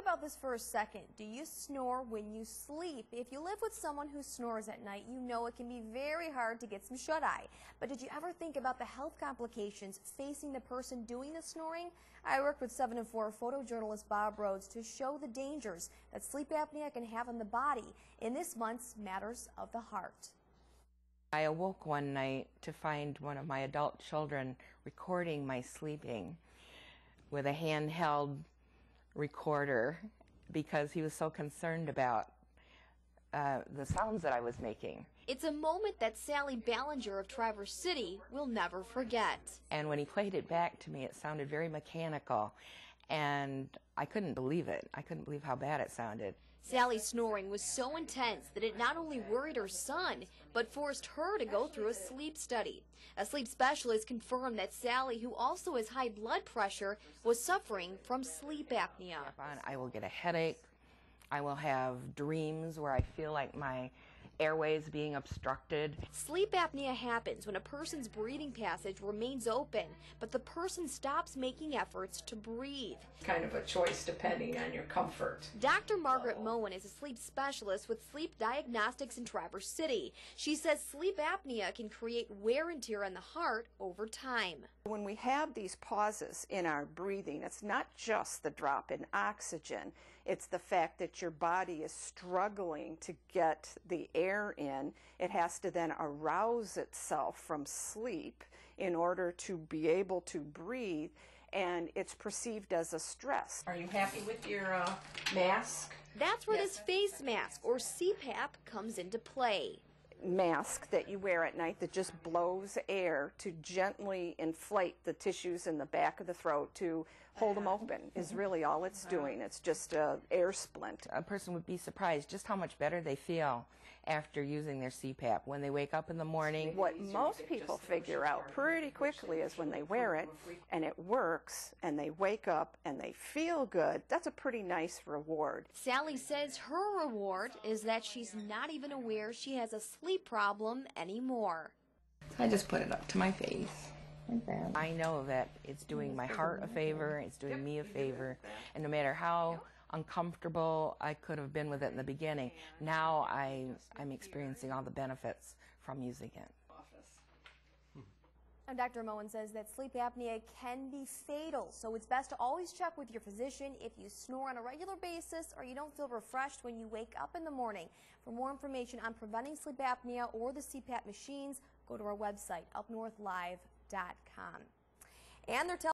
about this for a second. Do you snore when you sleep? If you live with someone who snores at night, you know it can be very hard to get some shut-eye. But did you ever think about the health complications facing the person doing the snoring? I worked with 7 and 4 photojournalist Bob Rhodes to show the dangers that sleep apnea can have on the body in this month's Matters of the Heart. I awoke one night to find one of my adult children recording my sleeping with a handheld recorder because he was so concerned about the sounds that I was making. It's a moment that Sally Ballinger of Traverse City will never forget. And when he played it back to me, it sounded very mechanical, and I couldn't believe it. I couldn't believe how bad it sounded. Sally's snoring was so intense that it not only worried her son, but forced her to go through a sleep study. A sleep specialist confirmed that Sally, who also has high blood pressure, was suffering from sleep apnea. I will get a headache. I will have dreams where I feel like my airways being obstructed. Sleep apnea happens when a person's breathing passage remains open, but the person stops making efforts to breathe. Kind of a choice depending on your comfort. Dr. Margaret Moen is a sleep specialist with Sleep Diagnostics in Traverse City. She says sleep apnea can create wear and tear on the heart over time. When we have these pauses in our breathing, it's not just the drop in oxygen, it's the fact that your body is struggling to get the air in. It has to then arouse itself from sleep in order to be able to breathe, and it's perceived as a stress. Are you happy with your mask? That's where this face mask, or CPAP, comes into play. Mask that you wear at night that just blows air to gently inflate the tissues in the back of the throat to hold them open is really all it's doing. It's just an air splint. A person would be surprised just how much better they feel after using their CPAP when they wake up in the morning. What most people figure out pretty quickly is when they wear it and it works and they wake up and they feel good, that's a pretty nice reward. Sally says her reward is that she's not even aware she has a sleep problem anymore. I just put it up to my face. I know that it's doing my heart a favor, it's doing me a favor, and no matter how uncomfortable I could have been with it in the beginning, now I'm experiencing all the benefits from using it. And Dr. Moen says that sleep apnea can be fatal, so it's best to always check with your physician if you snore on a regular basis or you don't feel refreshed when you wake up in the morning. For more information on preventing sleep apnea or the CPAP machines, go to our website, UpNorthLive.com. And they're telling